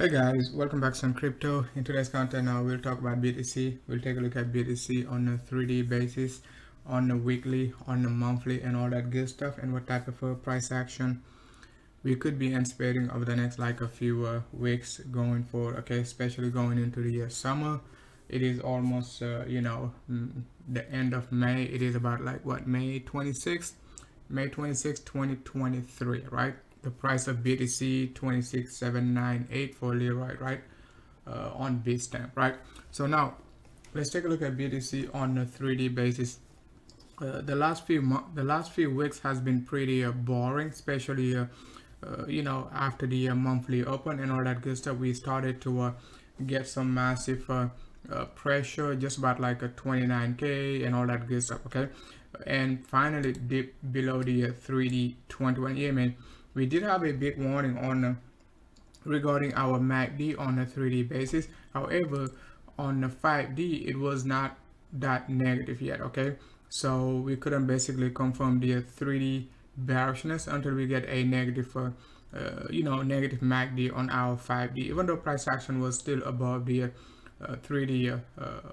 Hey guys, welcome back to some crypto. In today's content now we'll talk about BTC. We'll take a look at BTC on a 3D basis, on a weekly, on a monthly, and all that good stuff, and what type of price action we could be anticipating over the next like a few weeks going forward. Okay, especially going into the summer. It is almost the end of May. It is about like what, May 26th, 2023, right? The price of BTC 26798 for Leroy, right? On Bitstamp, right? So now let's take a look at BTC on a 3D basis. The last few weeks has been pretty boring, especially after the monthly open and all that good stuff. We started to get some massive pressure, just about like a 29k and all that good stuff. Okay, and finally dipped below the 3D 21 EMA. We did have a big warning on regarding our MACD on a 3D basis. However, on the 5D, it was not that negative yet. Okay, so we couldn't basically confirm the 3D bearishness until we get a negative negative MACD on our 5D, even though price action was still above the 3D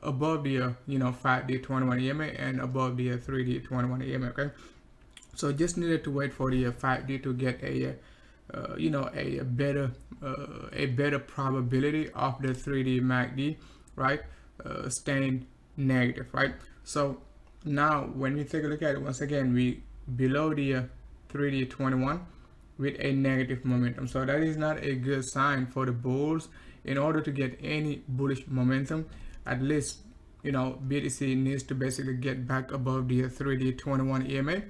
above the 5D 21 EMA and above the 3D 21 EMA. Okay, so just needed to wait for the 5D to get a a better probability of the 3D MACD, right, staying negative, right? So now when we take a look at it, once again we below the 3D 21 with a negative momentum, so that is not a good sign for the bulls. In order to get any bullish momentum, at least BTC needs to basically get back above the 3D 21 EMA.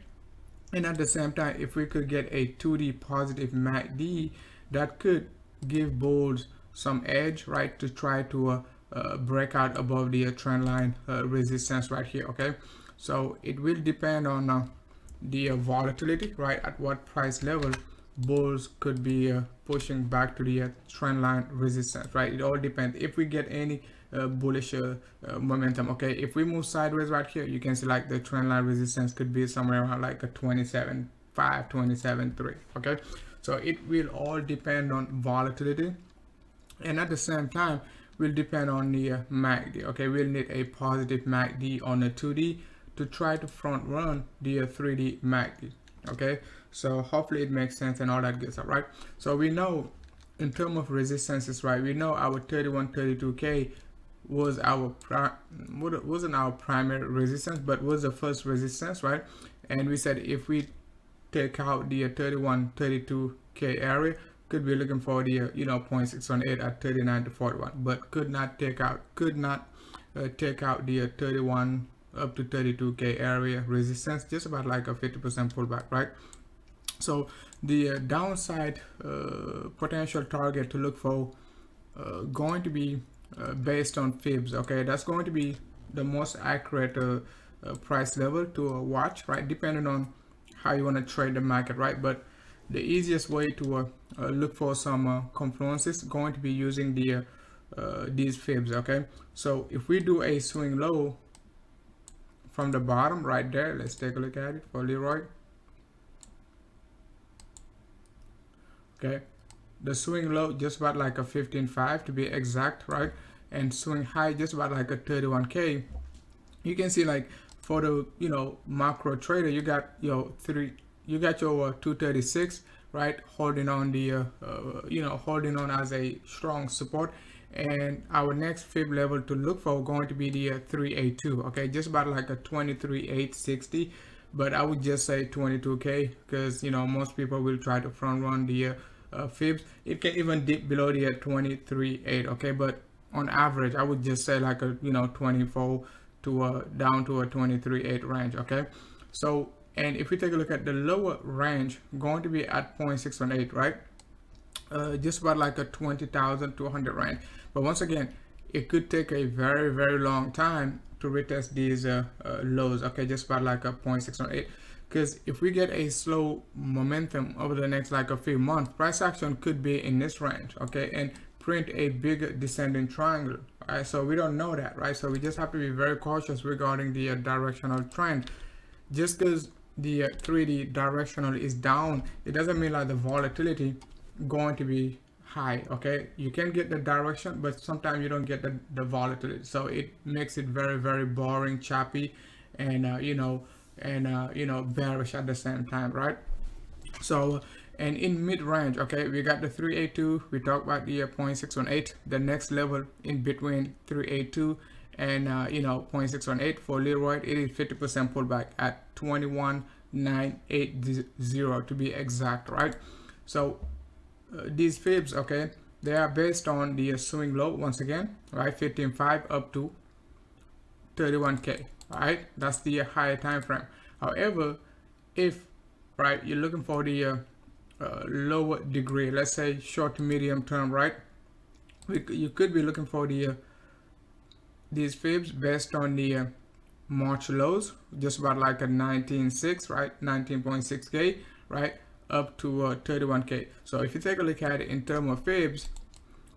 And at the same time, if we could get a 2D positive MACD, that could give bulls some edge, right, to try to break out above the trend line resistance right here. Okay, so it will depend on the volatility, right, at what price level bulls could be pushing back to the trend line resistance, right? It all depends if we get any bullish momentum. Okay, if we move sideways right here, you can see like the trend line resistance could be somewhere around like a 27.5, 27.3. Okay, so it will all depend on volatility, and at the same time will depend on the MACD. Okay, we'll need a positive MACD on the 2D to try to front run the 3D MACD. Okay, so hopefully it makes sense and all that good stuff, right? So we know in terms of resistances, right, we know our 32k was wasn't our primary resistance, but was the first resistance, right? And we said if we take out the 32k area, could be looking for the 0.618 at 39 to 41, but could not take out the 31 up to 32k area resistance, just about like a 50% pullback, right? So the downside potential target to look for going to be based on fibs. Okay, that's going to be the most accurate price level to watch, right, depending on how you want to trade the market, right? But the easiest way to look for some confluences going to be using the these fibs. Okay, so if we do a swing low from the bottom right there, let's take a look at it for Leroy. Okay, the swing low just about like a 15.5 to be exact, right? And swing high just about like a 31k. You can see like for the macro trader, you got your 236, right, holding on the holding on as a strong support. And our next fib level to look for going to be the 382. Okay, just about like a 23,860, but I would just say 22k because most people will try to front run the fibs. It can even dip below the 23.8. Okay, but on average I would just say like a 24 to down to a 23.8 range. Okay, so and if we take a look at the lower range, going to be at 0.618, right? Just about like a 20,200 range. But once again, it could take a very, very long time to retest these lows. Okay, just about like a 0.618. Because if we get a slow momentum over the next like a few months, price action could be in this range. Okay, and print a bigger descending triangle. Right, so we don't know that, right? So we just have to be very cautious regarding the directional trend. Just because the 3D directional is down, it doesn't mean like the volatility going to be high. Okay, you can get the direction, but sometimes you don't get the volatility, so it makes it very, very boring, choppy, and bearish at the same time, right? So, and in mid-range, okay, we got the 382. We talked about the 0.618. The next level in between 382 and 0.618 for Leroy, it is 50% pullback at 21,980 to be exact, right? So these fibs, okay, they are based on the swing low once again, right? 15.5 up to 31k, right? That's the higher time frame. However, if right, you're looking for the lower degree, let's say short to medium term, right? You could be looking for the these fibs based on the March lows, just about like a 19.6, right? 19.6k, right? Up to 31k. So if you take a look at it in terms of fibs,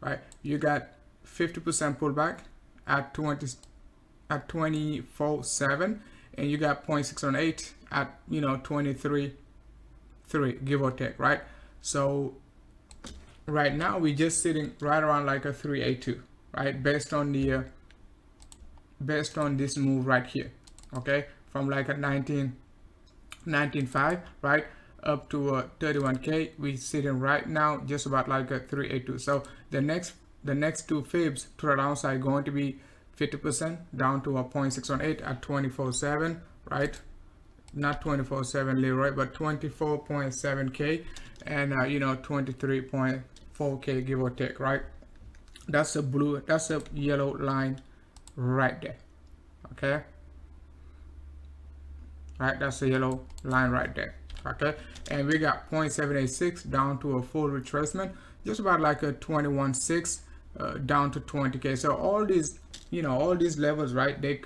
right, you got 50% pullback at 24.7, and you got 0.618 at 23.3, give or take, right? So right now we're just sitting right around like a 382, right? Based on the based on this move right here, okay, from like a 19.5, right, up to 31k. We sitting right now just about like a 382. So the next two fibs to the downside going to be 50% down to a 0.618 at 24.7, right? Not 24.7 Leroy, but 24.7k, and 23.4k, give or take, right? That's a yellow line right there, okay? Right, that's a yellow line right there, okay? And we got 0.786 down to a full retracement, just about like a 21.6 down to 20k. So all these, all these levels, right, they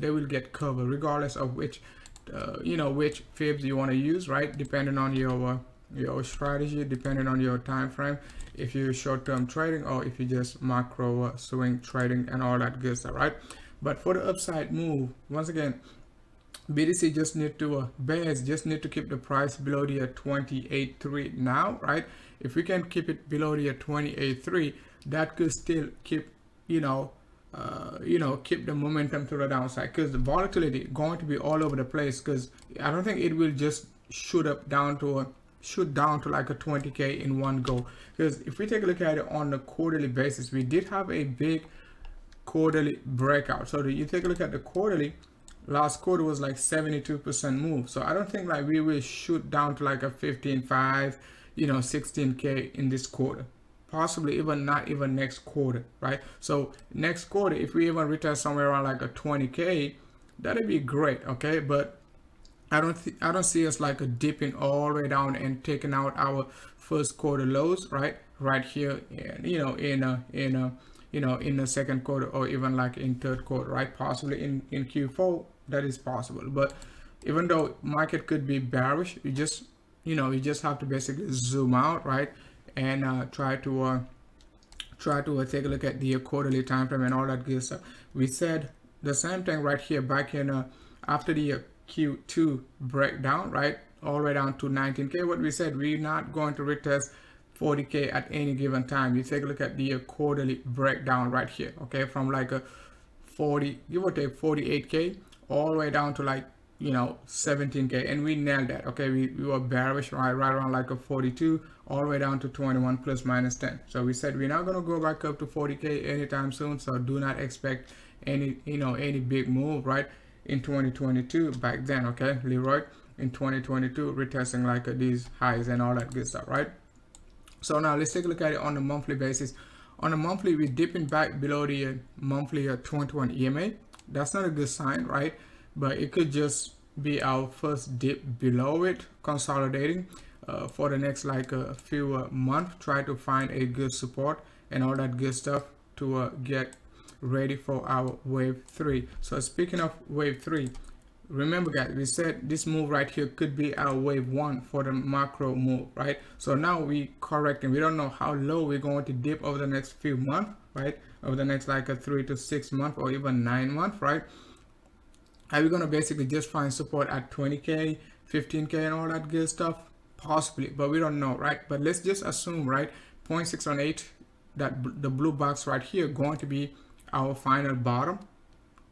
will get covered regardless of which which fibs you want to use, right? Depending on your strategy, depending on your time frame, if you're short-term trading or if you just macro swing trading and all that good stuff, right? But for the upside move, once again, BTC just need to bears just need to keep the price below the 28.3 now, right? If we can keep it below the 28.3, that could still keep keep the momentum to the downside, because the volatility going to be all over the place, because I don't think it will just shoot down to like a 20k in one go. Because if we take a look at it on the quarterly basis, we did have a big quarterly breakout. So you take a look at the quarterly, last quarter was like 72% move. So I don't think like we will shoot down to like a 15.5, 16k in this quarter. Possibly even not even next quarter, right? So next quarter, if we even retest somewhere around like a 20k, that'd be great, okay? But I don't see us like a dipping all the way down and taking out our first quarter lows, right here, and in the second quarter, or even like in third quarter, right? Possibly in Q4, that is possible. But even though market could be bearish, you just have to basically zoom out, right? And try to take a look at the quarterly time frame and all that good stuff. We said the same thing right here back in after the Q2 breakdown, right, all the way down to 19k. What we said, we're not going to retest 40k at any given time. You take a look at the quarterly breakdown right here, okay, from like a 40, give or take 48k, all the way down to like 17k, and we nailed that, okay? We were bearish right around like a 42, all the way down to 21 plus minus 10. So we said we're not going to go back up to 40k anytime soon, so do not expect any any big move, right, in 2022 back then, okay? Leroy in 2022 retesting like these highs and all that good stuff, right? So now let's take a look at it on a monthly basis. On a monthly, we're dipping back below the monthly 21 EMA. That's not a good sign, right? But it could just be our first dip below it, consolidating for the next like a few months. Try to find a good support and all that good stuff to get ready for our wave 3. So speaking of wave 3, remember guys, we said this move right here could be our wave 1 for the macro move, right? So now we correcting. We don't know how low we're going to dip over the next few months, right? Over the next like a 3 to 6 months or even 9 months, right? Are we going to basically just find support at 20k, 15k and all that good stuff? Possibly, but we don't know, right? But let's just assume, right, 0.618, that the blue box right here, going to be our final bottom.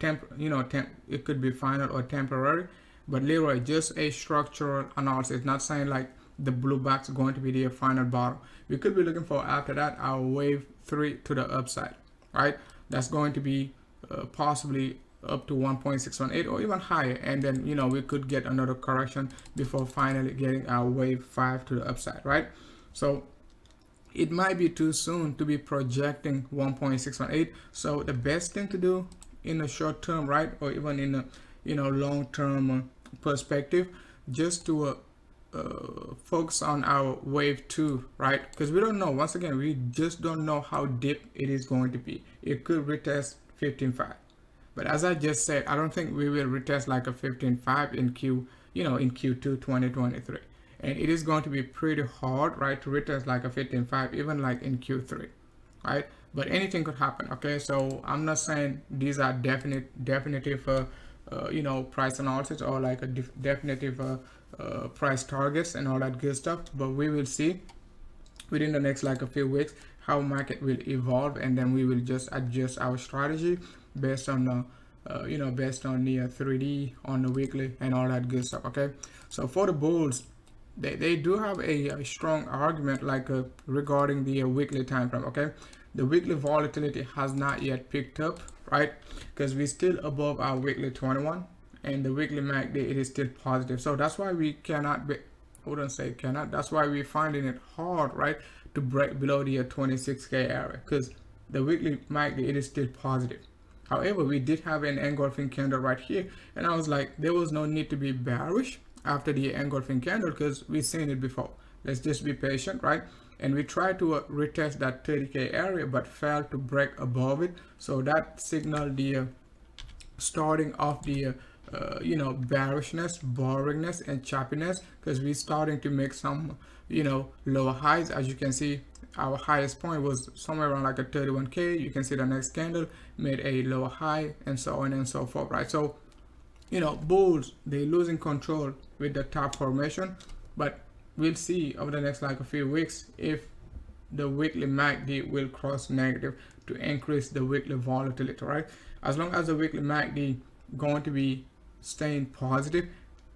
It could be final or temporary, but literally just a structural analysis, not saying like the blue box is going to be the final bottom. We could be looking for after that our wave 3 to the upside, right? That's going to be possibly up to 1.618 or even higher, and then we could get another correction before finally getting our wave 5 to the upside, right? So it might be too soon to be projecting 1.618. So the best thing to do in the short term, right, or even in a long term perspective, just to focus on our wave 2, right? Because we don't know, once again, we just don't know how deep it is going to be. It could retest 15.5, but as I just said, I don't think we will retest like a 15.5 in Q2 2023, and it is going to be pretty hard, right, to retest like a 15.5 even like in Q3, right? But anything could happen. Okay, so I'm not saying these are definitive price analysis or like a definitive price targets and all that good stuff, but we will see within the next like a few weeks how market will evolve, and then we will just adjust our strategy based on the based on the 3D, on the weekly, and all that good stuff. Okay, so for the bulls, they do have a strong argument like regarding the weekly time frame. Okay, the weekly volatility has not yet picked up, right? Because we're still above our weekly 21, and the weekly MACD, it is still positive. So that's why we cannot be, I wouldn't say cannot, that's why we're finding it hard, right, to break below the 26k area, because the weekly MACD, it is still positive. However, we did have an engulfing candle right here, and I was like, there was no need to be bearish after the engulfing candle because we've seen it before. Let's just be patient, right? And we tried to retest that 30k area but failed to break above it, so that signaled the starting of the bearishness, boringness, and choppiness, because we're starting to make some lower highs. As you can see, our highest point was somewhere around like a 31k. You can see the next candle made a lower high, and so on and so forth, right? So bulls, they're losing control with the top formation, but we'll see over the next like a few weeks if the weekly MACD will cross negative to increase the weekly volatility, right? As long as the weekly MACD going to be staying positive,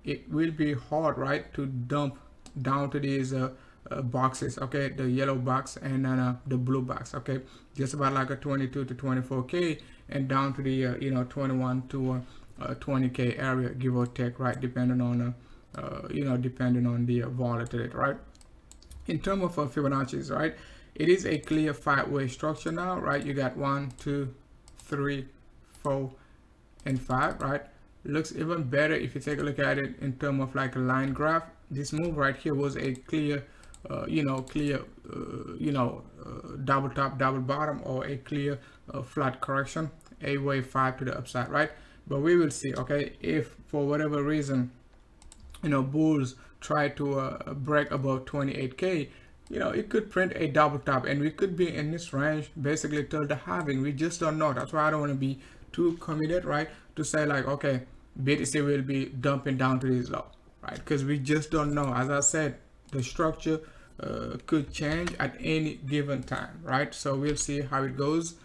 it will be hard, right, to dump down to these boxes, okay, the yellow box and then the blue box, okay, just about like a 22 to 24k and down to the 21 to 20k area, give or take, right, depending on depending on the volatility, right? In terms of Fibonacci's, right, it is a clear 5-way structure now, right? You got 1, 2, 3, 4, and 5, right? Looks even better if you take a look at it in terms of like a line graph. This move right here was a clear double top, double bottom, or a clear flat correction, a wave 5 to the upside, right? But we will see, okay, if for whatever reason bulls try to break above 28k, it could print a double top, and we could be in this range basically till the halving. We just don't know. That's why I don't want to be too committed, right, to say like, okay, BTC will be dumping down to this low, right? Because we just don't know. As I said, the structure could change at any given time, right? So we'll see how it goes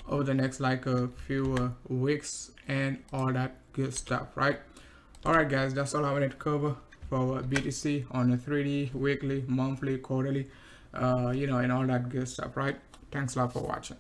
over the next like a few weeks and all that good stuff, right? All right, guys, that's all I wanted to cover for BTC on the 3D, weekly, monthly, quarterly, and all that good stuff, right? Thanks a lot for watching.